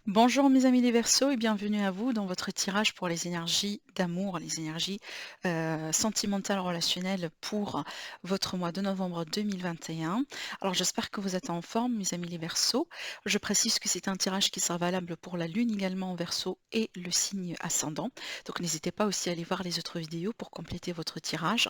Bonjour mes amis les Verseaux et bienvenue à vous dans votre tirage pour les énergies d'amour, les énergies sentimentales relationnelles pour votre mois de novembre 2021. Alors j'espère que vous êtes en forme mes amis les Verseaux. Je précise que c'est un tirage qui sera valable pour la lune également en Verseau et le signe ascendant. Donc n'hésitez pas aussi à aller voir les autres vidéos pour compléter votre tirage.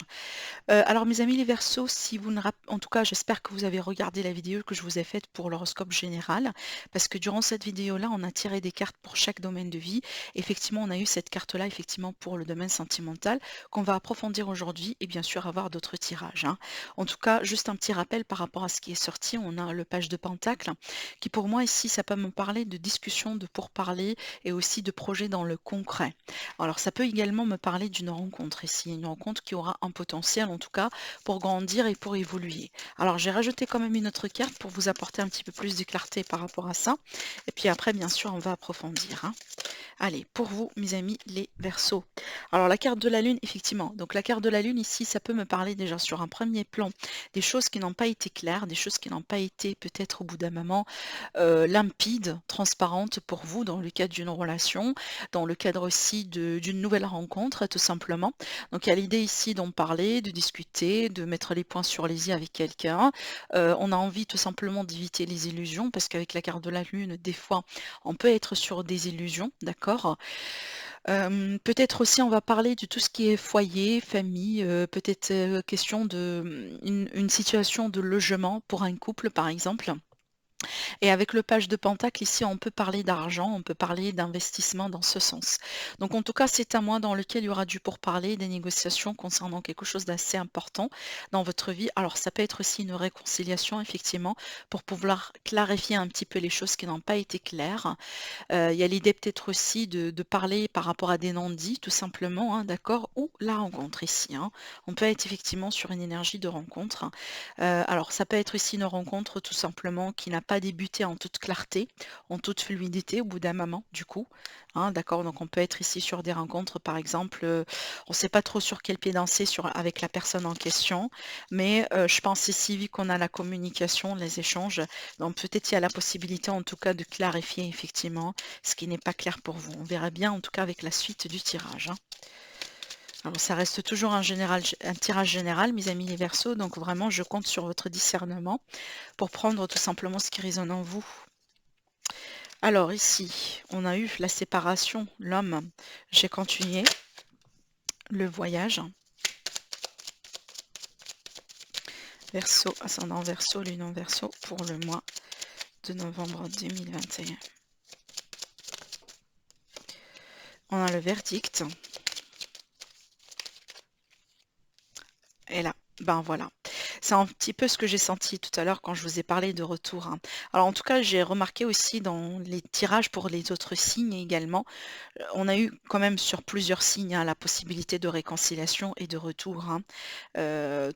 Alors mes amis les Verseaux, si vous ne en tout cas j'espère que vous avez regardé la vidéo que je vous ai faite pour l'horoscope général, parce que durant cette vidéo-là, on a tiré des cartes pour chaque domaine de vie. Effectivement, on a eu cette carte-là effectivement pour le domaine sentimental qu'on va approfondir aujourd'hui et bien sûr avoir d'autres tirages, hein. En tout cas, juste un petit rappel par rapport à ce qui est sorti, on a le page de Pentacle qui pour moi ici, ça peut me parler de discussion, de pourparlers et aussi de projets dans le concret. Alors ça peut également me parler d'une rencontre ici, une rencontre qui aura un potentiel en tout cas pour grandir et pour évoluer. Alors j'ai rajouté quand même une autre carte pour vous apporter un petit peu plus de clarté par rapport à ça. Et puis après, bien sûr, on va approfondir, hein. Allez, pour vous, mes amis, les Verseaux. Alors, la carte de la Lune, effectivement. Donc, la carte de la Lune, ici, ça peut me parler déjà sur un premier plan des choses qui n'ont pas été claires, des choses qui n'ont pas été peut-être au bout d'un moment limpides, transparentes pour vous dans le cadre d'une relation, dans le cadre aussi d'une nouvelle rencontre, tout simplement. Donc, il y a l'idée ici d'en parler, de discuter, de mettre les points sur les i avec quelqu'un. On a envie tout simplement d'éviter les illusions parce qu'avec la carte de la Lune, des fois, on peut être sur des illusions, d'accord? Peut-être aussi on va parler de tout ce qui est foyer, famille, peut-être, question de, une situation de logement pour un couple, par exemple. Et avec le page de Pentacle, ici, on peut parler d'argent, on peut parler d'investissement dans ce sens. Donc, en tout cas, c'est un mois dans lequel il y aura du pourparler, des négociations concernant quelque chose d'assez important dans votre vie. Alors, ça peut être aussi une réconciliation, effectivement, pour pouvoir clarifier un petit peu les choses qui n'ont pas été claires. Il y a l'idée peut-être aussi de parler par rapport à des non-dits, tout simplement, hein, d'accord? Ou la rencontre ici, hein. On peut être effectivement sur une énergie de rencontre. Alors ça peut être aussi une rencontre tout simplement qui n'a pas débuté en toute clarté, en toute fluidité au bout d'un moment du coup, hein, d'accord? Donc on peut être ici sur des rencontres par exemple, on ne sait pas trop sur quel pied danser avec la personne en question, mais je pense ici vu qu'on a la communication, les échanges, donc peut-être il y a la possibilité en tout cas de clarifier effectivement ce qui n'est pas clair pour vous. On verra bien en tout cas avec la suite du tirage, hein. Alors ça reste toujours un tirage général, mes amis les Verseaux, donc vraiment je compte sur votre discernement pour prendre tout simplement ce qui résonne en vous. Alors ici, on a eu la séparation, l'homme, j'ai continué, le voyage, Verseau, ascendant Verseau, lune en Verseau pour le mois de novembre 2021. On a le verdict, et là, ben voilà. C'est un petit peu ce que j'ai senti tout à l'heure quand je vous ai parlé de retour, hein. Alors en tout cas, j'ai remarqué aussi dans les tirages pour les autres signes également, on a eu quand même sur plusieurs signes, hein, la possibilité de réconciliation et de retour, hein.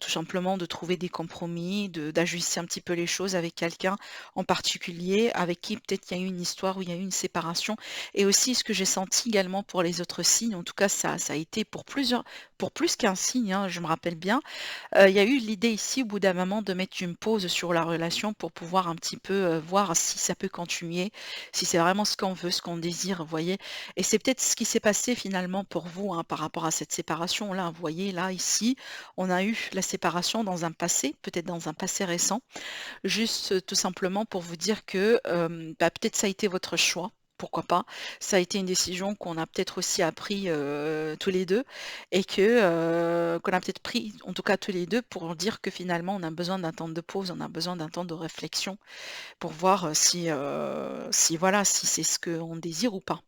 Tout simplement de trouver des compromis, d'ajuster un petit peu les choses avec quelqu'un en particulier, avec qui peut-être il y a eu une histoire où il y a eu une séparation. Et aussi ce que j'ai senti également pour les autres signes, en tout cas ça a été pour plus qu'un signe, hein, je me rappelle bien, il y a eu l'idée ici, au bout d'un moment, de mettre une pause sur la relation pour pouvoir un petit peu, voir si ça peut continuer, si c'est vraiment ce qu'on veut, ce qu'on désire, vous voyez? Et c'est peut-être ce qui s'est passé finalement pour vous, hein, par rapport à cette séparation-là. Vous voyez, là, ici, on a eu la séparation dans un passé, peut-être dans un passé récent. Juste, tout simplement pour vous dire que, bah, peut-être ça a été votre choix, pourquoi pas. Ça a été une décision qu'on a peut-être aussi appris, tous les 2 et qu'on a peut-être pris, en tout cas tous les 2 pour dire que finalement on a besoin d'un temps de pause, on a besoin d'un temps de réflexion pour voir, si voilà, si c'est ce qu'on désire ou pas.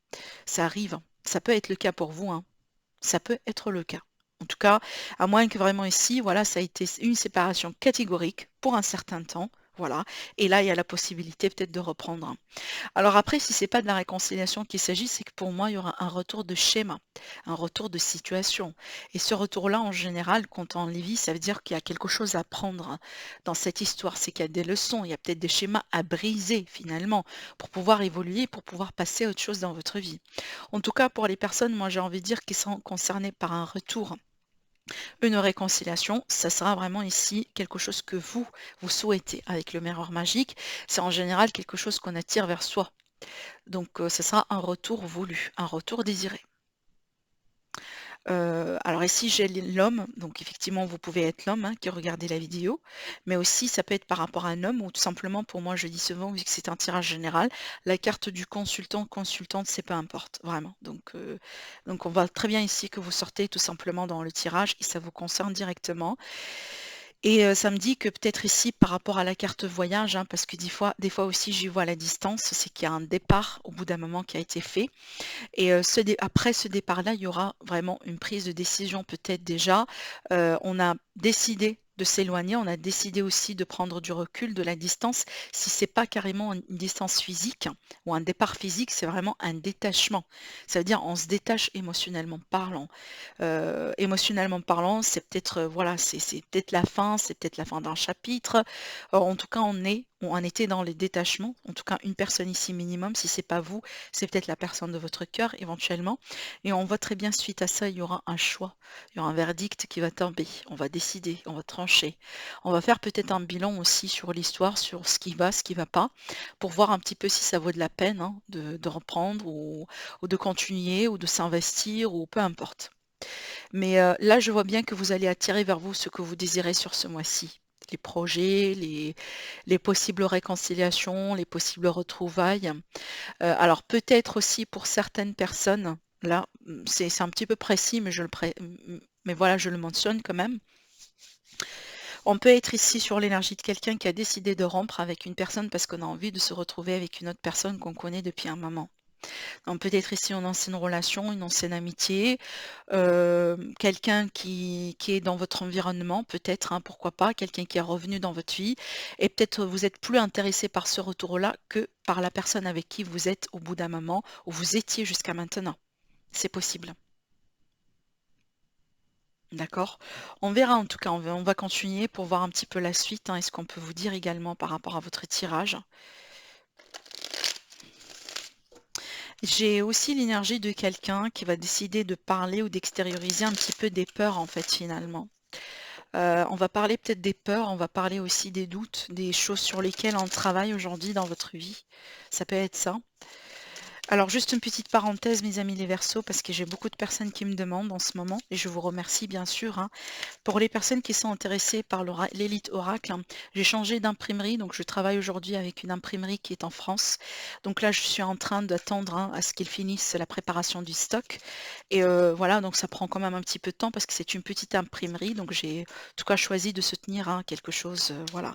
Ça arrive, hein. Ça peut être le cas pour vous, hein. Ça peut être le cas. En tout cas, à moins que vraiment ici, voilà, ça a été une séparation catégorique pour un certain temps, voilà. Et là, il y a la possibilité peut-être de reprendre. Alors après, si c'est pas de la réconciliation qu'il s'agit, c'est que pour moi, il y aura un retour de schéma, un retour de situation. Et ce retour-là, en général, quand on les vit, ça veut dire qu'il y a quelque chose à prendre dans cette histoire. C'est qu'il y a des leçons, il y a peut-être des schémas à briser finalement pour pouvoir évoluer, pour pouvoir passer à autre chose dans votre vie. En tout cas, pour les personnes, moi j'ai envie de dire qui sont concernées par un retour, une réconciliation, ça sera vraiment ici quelque chose que vous souhaitez avec le miroir magique. C'est en général quelque chose qu'on attire vers soi. Donc, ce sera un retour voulu, un retour désiré. Alors ici, j'ai l'homme, donc effectivement, vous pouvez être l'homme, hein, qui regardez la vidéo, mais aussi ça peut être par rapport à un homme ou tout simplement pour moi, je dis souvent, vu que c'est un tirage général, la carte du consultant, consultante, c'est peu importe, vraiment. Donc on voit très bien ici que vous sortez tout simplement dans le tirage et ça vous concerne directement. Et ça me dit que peut-être ici, par rapport à la carte voyage, hein, parce que des fois aussi, j'y vois la distance, c'est qu'il y a un départ au bout d'un moment qui a été fait. Et après ce départ-là, il y aura vraiment une prise de décision peut-être déjà. On a décidé de s'éloigner, on a décidé aussi de prendre du recul, de la distance. Si c'est pas carrément une distance physique ou un départ physique, c'est vraiment un détachement. Ça veut dire on se détache émotionnellement parlant. Émotionnellement parlant, c'est peut-être, voilà, c'est peut-être la fin, c'est peut-être la fin d'un chapitre. En tout cas, on était dans les détachements. En tout cas, une personne ici minimum. Si c'est pas vous, c'est peut-être la personne de votre cœur éventuellement. Et on voit très bien suite à ça, il y aura un choix, il y aura un verdict qui va tomber. On va décider, on va trancher. On va faire peut-être un bilan aussi sur l'histoire, sur ce qui va pas, pour voir un petit peu si ça vaut de la peine, hein, de reprendre ou de continuer ou de s'investir ou peu importe. Mais là, je vois bien que vous allez attirer vers vous ce que vous désirez sur ce mois-ci. Les projets, les possibles réconciliations, les possibles retrouvailles. Alors peut-être aussi pour certaines personnes, là, c'est un petit peu précis, mais mais voilà, je le mentionne quand même. On peut être ici sur l'énergie de quelqu'un qui a décidé de rompre avec une personne parce qu'on a envie de se retrouver avec une autre personne qu'on connaît depuis un moment. Donc peut-être ici une ancienne relation, une ancienne amitié, quelqu'un qui est dans votre environnement, peut-être, hein, pourquoi pas, quelqu'un qui est revenu dans votre vie, et peut-être vous êtes plus intéressé par ce retour-là que par la personne avec qui vous êtes au bout d'un moment, où vous étiez jusqu'à maintenant. C'est possible. D'accord? On verra en tout cas, on va continuer pour voir un petit peu la suite, hein, et ce qu'on peut vous dire également par rapport à votre tirage. J'ai aussi l'énergie de quelqu'un qui va décider de parler ou d'extérioriser un petit peu des peurs en fait finalement. On va parler peut-être des peurs, on va parler aussi des doutes, des choses sur lesquelles on travaille aujourd'hui dans votre vie. Ça peut être ça. Alors juste une petite parenthèse, mes amis les Verseaux, parce que j'ai beaucoup de personnes qui me demandent en ce moment, et je vous remercie bien sûr, hein. Pour les personnes qui sont intéressées par l'élite Oracle, hein, j'ai changé d'imprimerie, donc je travaille aujourd'hui avec une imprimerie qui est en France. Donc là, je suis en train d'attendre, hein, à ce qu'ils finissent la préparation du stock. Et voilà, donc ça prend quand même un petit peu de temps parce que c'est une petite imprimerie, donc j'ai en tout cas choisi de soutenir, hein, quelque chose, voilà,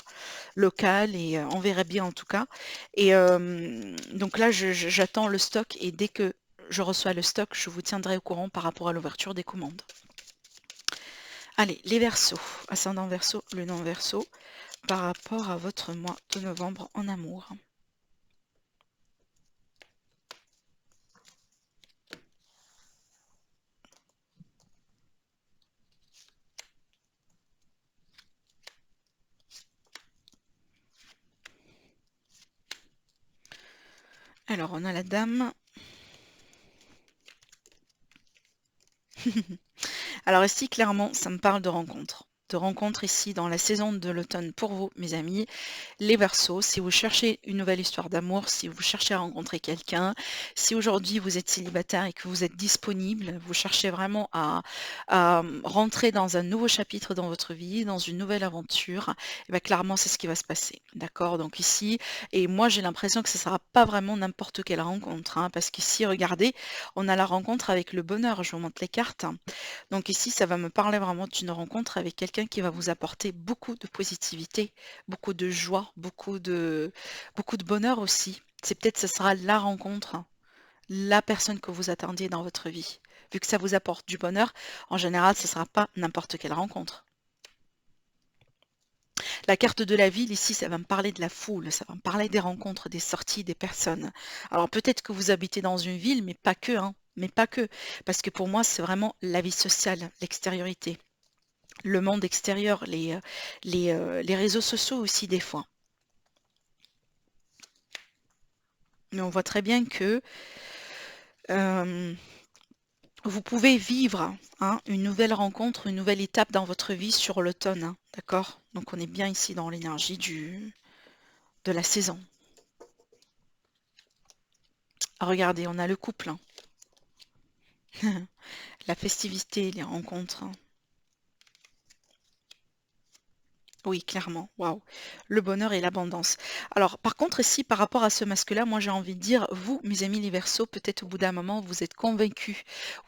local et on verrait bien en tout cas. Et donc là, j'attends le stock et dès que je reçois le stock, je vous tiendrai au courant par rapport à l'ouverture des commandes. Allez, les Verseaux, ascendant Verseau, le non Verseau, par rapport à votre mois de novembre en amour. Alors, on a la dame. Alors ici, clairement, ça me parle de rencontres. De rencontres ici dans la saison de l'automne pour vous, mes amis. Les Verseaux, si vous cherchez une nouvelle histoire d'amour, si vous cherchez à rencontrer quelqu'un, si aujourd'hui vous êtes célibataire et que vous êtes disponible, vous cherchez vraiment à rentrer dans un nouveau chapitre dans votre vie, dans une nouvelle aventure, et bien clairement c'est ce qui va se passer. D'accord? Donc ici, et moi j'ai l'impression que ce ne sera pas vraiment n'importe quelle rencontre, hein, parce qu'ici, regardez, on a la rencontre avec le bonheur, je vous montre les cartes. Donc ici, ça va me parler vraiment d'une rencontre avec quelqu'un qui va vous apporter beaucoup de positivité, beaucoup de joie, beaucoup de bonheur aussi. C'est peut-être ce sera la rencontre, hein, la personne que vous attendiez dans votre vie. Vu que ça vous apporte du bonheur, en général, ce ne sera pas n'importe quelle rencontre. La carte de la ville, ici, ça va me parler de la foule, ça va me parler des rencontres, des sorties, des personnes. Alors peut-être que vous habitez dans une ville, mais pas que, hein, mais pas que. Parce que pour moi, c'est vraiment la vie sociale, l'extériorité, le monde extérieur, les réseaux sociaux aussi des fois. Mais on voit très bien que vous pouvez vivre, hein, une nouvelle rencontre, une nouvelle étape dans votre vie sur l'automne, hein, d'accord? Donc on est bien ici dans l'énergie de la saison. Regardez, on a le couple, hein. La festivité, les rencontres, hein. Oui, clairement, waouh. Le bonheur et l'abondance. Alors, par contre, ici, par rapport à ce masque-là, moi j'ai envie de dire, vous, mes amis les Verseaux, peut-être au bout d'un moment, vous êtes convaincus.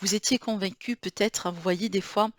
Vous étiez convaincus, peut-être, vous voyez, des fois,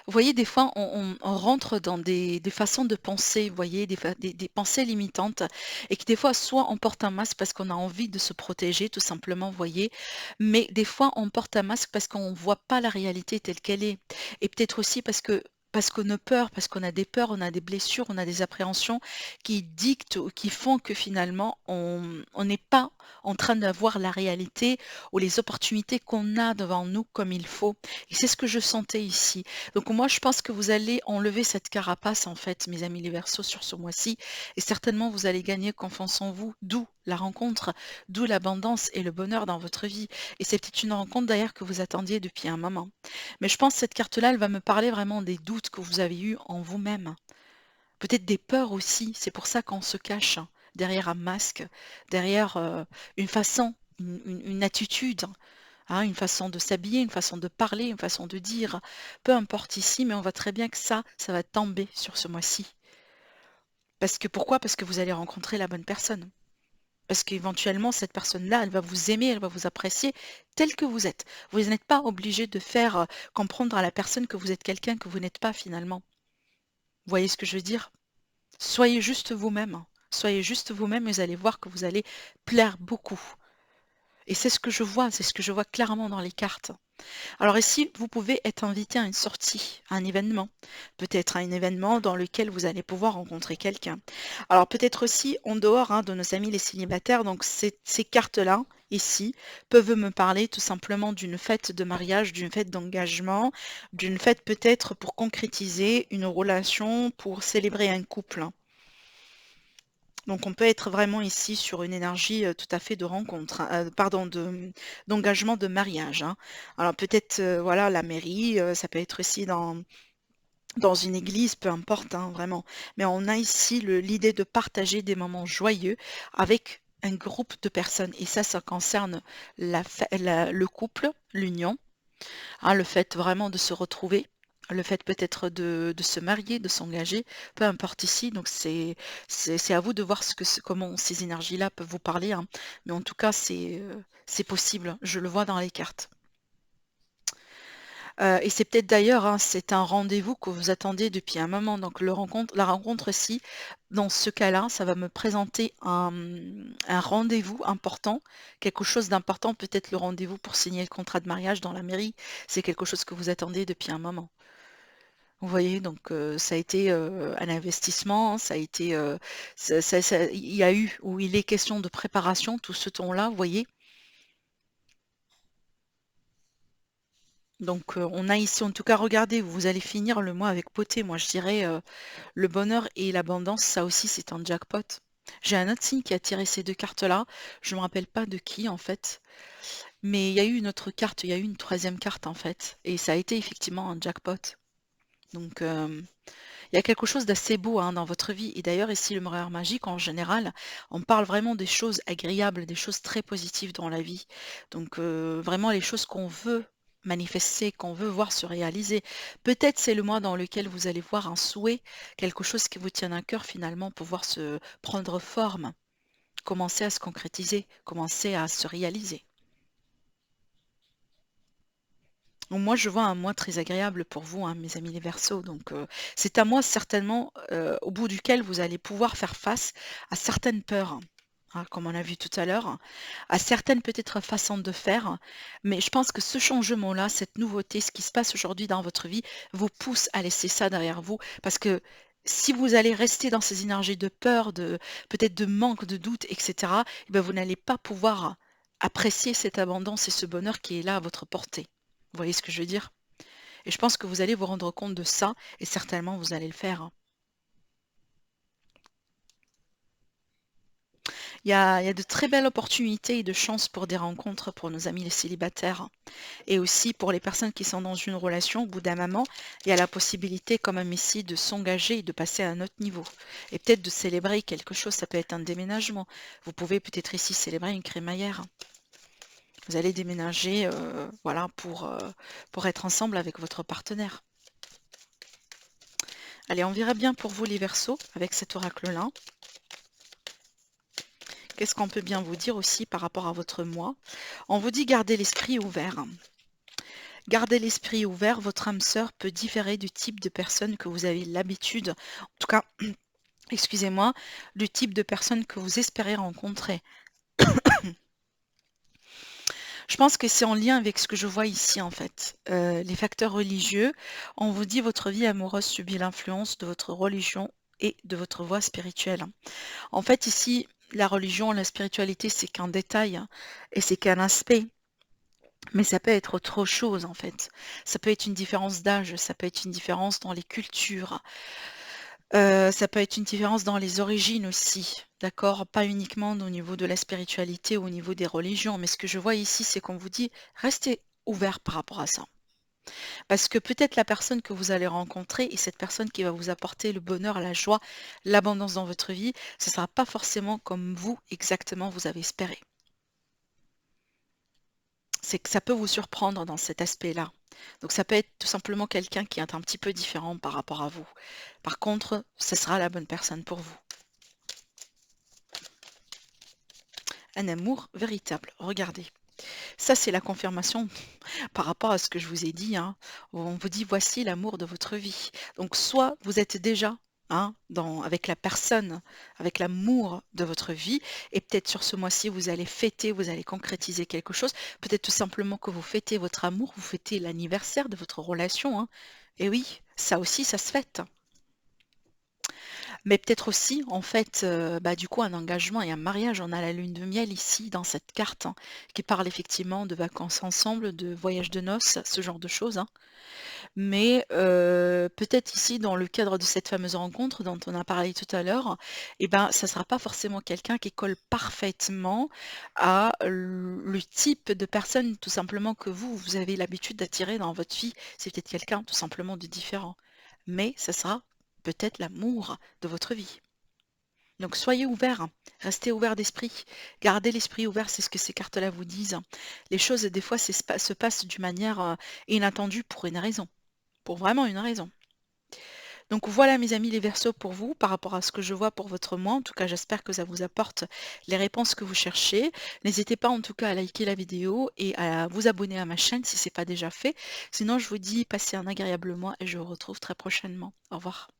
on rentre dans des façons de penser, vous voyez, des pensées limitantes, et que des fois, soit on porte un masque parce qu'on a envie de se protéger, tout simplement, vous voyez, mais des fois, on porte un masque parce qu'on ne voit pas la réalité telle qu'elle est. Et peut-être aussi parce qu'on a peur, parce qu'on a des peurs, on a des blessures, on a des appréhensions qui dictent ou qui font que finalement, on n'est pas en train d'avoir la réalité ou les opportunités qu'on a devant nous comme il faut. Et c'est ce que je sentais ici. Donc moi, je pense que vous allez enlever cette carapace, en fait, mes amis les Verseaux, sur ce mois-ci. Et certainement, vous allez gagner confiance en vous, d'où la rencontre, d'où l'abondance et le bonheur dans votre vie. Et c'est peut-être une rencontre d'ailleurs que vous attendiez depuis un moment. Mais je pense que cette carte-là, elle va me parler vraiment des doutes que vous avez eus en vous-même. Peut-être des peurs aussi. C'est pour ça qu'on se cache derrière un masque, derrière une façon, une attitude, hein, une façon de s'habiller, une façon de parler, une façon de dire. Peu importe ici, mais on voit très bien que ça va tomber sur ce mois-ci. Parce que pourquoi? Parce que vous allez rencontrer la bonne personne. Parce qu'éventuellement, cette personne-là, elle va vous aimer, elle va vous apprécier tel que vous êtes. Vous n'êtes pas obligé de faire comprendre à la personne que vous êtes quelqu'un que vous n'êtes pas finalement. Vous voyez ce que je veux dire? Soyez juste vous-même. Soyez juste vous-même et vous allez voir que vous allez plaire beaucoup. Et c'est ce que je vois clairement dans les cartes. Alors ici, vous pouvez être invité à une sortie, à un événement. Peut-être à un événement dans lequel vous allez pouvoir rencontrer quelqu'un. Alors peut-être aussi en dehors, hein, de nos amis les célibataires, donc ces cartes-là, ici, peuvent me parler tout simplement d'une fête de mariage, d'une fête d'engagement, d'une fête peut-être pour concrétiser une relation, pour célébrer un couple. Donc on peut être vraiment ici sur une énergie tout à fait de rencontre, hein, pardon, d'engagement de mariage, hein. Alors peut-être voilà la mairie, ça peut être aussi dans une église, peu importe, hein, vraiment. Mais on a ici l'idée de partager des moments joyeux avec un groupe de personnes. Et ça concerne le couple, l'union, hein, le fait vraiment de se retrouver, le fait peut-être de se marier, de s'engager, peu importe ici. Donc c'est à vous de voir comment ces énergies-là peuvent vous parler, hein. Mais en tout cas, c'est possible. Je le vois dans les cartes. Et c'est peut-être d'ailleurs, hein, c'est un rendez-vous que vous attendiez depuis un moment. Donc la rencontre-ci, dans ce cas-là, ça va me présenter un rendez-vous important, quelque chose d'important, peut-être le rendez-vous pour signer le contrat de mariage dans la mairie. C'est quelque chose que vous attendez depuis un moment. Vous voyez, donc ça a été un investissement, ça a été, il y a eu, où il est question de préparation, tout ce temps-là, vous voyez. Donc on a ici, en tout cas, regardez, vous allez finir le mois avec beauté. Moi, je dirais, le bonheur et l'abondance, ça aussi, c'est un jackpot. J'ai un autre signe qui a tiré ces deux cartes-là. Je ne me rappelle pas de qui, en fait. Mais il y a eu une autre carte, il y a eu une troisième carte, en fait. Et ça a été effectivement un jackpot. Donc, il y a quelque chose d'assez beau, hein, dans votre vie. Et d'ailleurs, ici, le miroir magique, en général, on parle vraiment des choses agréables, des choses très positives dans la vie. Donc, vraiment les choses qu'on veut manifester, qu'on veut voir se réaliser. Peut-être c'est le mois dans lequel vous allez voir un souhait, quelque chose qui vous tient à cœur finalement, pouvoir se prendre forme, commencer à se concrétiser, commencer à se réaliser. Donc moi, je vois un mois très agréable pour vous, hein, mes amis les Verseaux. Donc, c'est un mois certainement au bout duquel vous allez pouvoir faire face à certaines peurs, hein, comme on a vu tout à l'heure, à certaines peut-être façons de faire. Mais je pense que ce changement-là, cette nouveauté, ce qui se passe aujourd'hui dans votre vie, vous pousse à laisser ça derrière vous. Parce que si vous allez rester dans ces énergies de peur, peut-être de manque, de doute, etc., eh ben, vous n'allez pas pouvoir apprécier cette abondance et ce bonheur qui est là à votre portée. Vous voyez ce que je veux dire? Et je pense que vous allez vous rendre compte de ça et certainement vous allez le faire, hein. Il y a de très belles opportunités et de chances pour des rencontres pour nos amis les célibataires. Et aussi pour les personnes qui sont dans une relation, au bout d'un moment, il y a la possibilité quand même ici de s'engager et de passer à un autre niveau. Et peut-être de célébrer quelque chose, ça peut être un déménagement. Vous pouvez peut-être ici célébrer une crémaillère. Vous allez déménager, voilà, pour être ensemble avec votre partenaire. Allez, on verra bien pour vous les Verseaux avec cet oracle-là. Qu'est-ce qu'on peut bien vous dire aussi par rapport à votre mois? On vous dit gardez l'esprit ouvert. Gardez l'esprit ouvert, votre âme sœur peut différer du type de personne que vous avez l'habitude, en tout cas, excusez-moi, du type de personne que vous espérez rencontrer. Je pense que c'est en lien avec ce que je vois ici en fait. Les facteurs religieux, on vous dit votre vie amoureuse subit l'influence de votre religion et de votre voie spirituelle. En fait, ici, la religion, la spiritualité, c'est qu'un détail et c'est qu'un aspect. Mais ça peut être autre chose en fait. Ça peut être une différence d'âge, ça peut être une différence dans les cultures, ça peut être une différence dans les origines aussi, d'accord? Pas uniquement au niveau de la spiritualité ou au niveau des religions, mais ce que je vois ici, c'est qu'on vous dit: «Restez ouvert par rapport à ça». Parce que peut-être la personne que vous allez rencontrer et cette personne qui va vous apporter le bonheur, la joie, l'abondance dans votre vie, ce ne sera pas forcément comme vous, exactement, vous avez espéré. C'est que ça peut vous surprendre dans cet aspect-là. Donc ça peut être tout simplement quelqu'un qui est un petit peu différent par rapport à vous. Par contre, ce sera la bonne personne pour vous. Un amour véritable. Regardez. Ça, c'est la confirmation par rapport à ce que je vous ai dit, hein. On vous dit voici l'amour de votre vie. Donc soit vous êtes déjà avec la personne, avec l'amour de votre vie, et peut-être sur ce mois-ci, vous allez fêter, vous allez concrétiser quelque chose. Peut-être tout simplement que vous fêtez votre amour, vous fêtez l'anniversaire de votre relation, hein. Et oui, ça aussi, ça se fête. Mais peut-être aussi, en fait, du coup, un engagement et un mariage. On a la lune de miel ici, dans cette carte, hein, qui parle effectivement de vacances ensemble, de voyage de noces, ce genre de choses, hein. Mais peut-être ici, dans le cadre de cette fameuse rencontre dont on a parlé tout à l'heure, et ben, ça ne sera pas forcément quelqu'un qui colle parfaitement à le type de personne, tout simplement, que vous avez l'habitude d'attirer dans votre vie. C'est peut-être quelqu'un, tout simplement, de différent. Mais ça sera peut-être l'amour de votre vie. Donc soyez ouverts, hein. Restez ouverts d'esprit, gardez l'esprit ouvert, c'est ce que ces cartes-là vous disent. Les choses, des fois, se passent d'une manière inattendue pour une raison, pour vraiment une raison. Donc voilà mes amis les Verseaux pour vous, par rapport à ce que je vois pour votre mois. En tout cas, j'espère que ça vous apporte les réponses que vous cherchez. N'hésitez pas en tout cas à liker la vidéo et à vous abonner à ma chaîne si ce n'est pas déjà fait. Sinon, je vous dis passez un agréable mois et je vous retrouve très prochainement. Au revoir.